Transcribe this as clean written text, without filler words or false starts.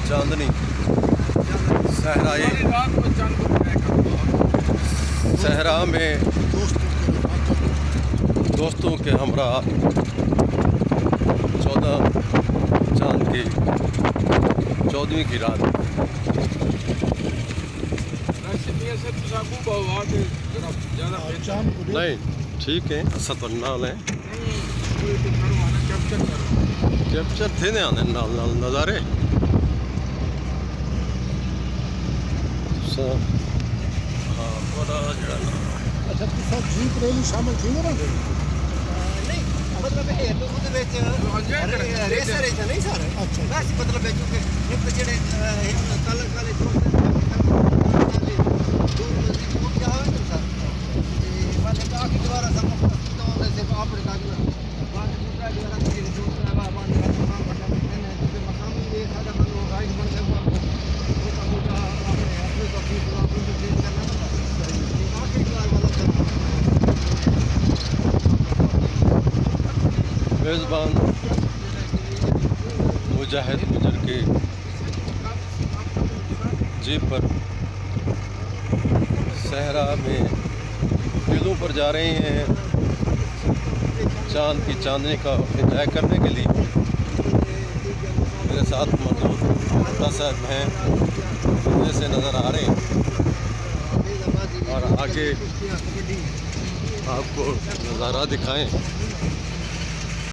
चांदनी सहरा में दोस्तों के हमरा 14 चांद की 14वीं की रात। नहीं ठीक है, असत नाल है कैप्चर थे ने आने नाल नाल नज़ारे। हाँ बड़ा जड़ा अच्छा तुसा जीप रैली शामिल थी ना? नहीं मतलब ये तो उधर ਵਿੱਚ रेसर है नहीं सर। अच्छा बस मतलब है क्योंकि एक जेड़े तालक वाले दोस्त दूर दूर जावे तो सर वाले का की दोबारा सब तो से आपरे का बाद दूसरा दोबारा के दूसरा बाबा ने काम करना मैंने तो मकाम ये सादा मन गाइड बन गया वो का मोटा आपने अपने को भी पूरा कुछ चेंज करना था आखिरी बार वाला मेज़बान मुजाहिद गुजर के जीप पर सहरा में दिलों पर जा रहे हैं चांद की चांदनी का एंजॉय करने के लिए। मेरे साथ मौजूद मुफ्ता साहब हैं, जैसे नज़र आ रहे हैं और आगे आपको नज़ारा दिखाएं।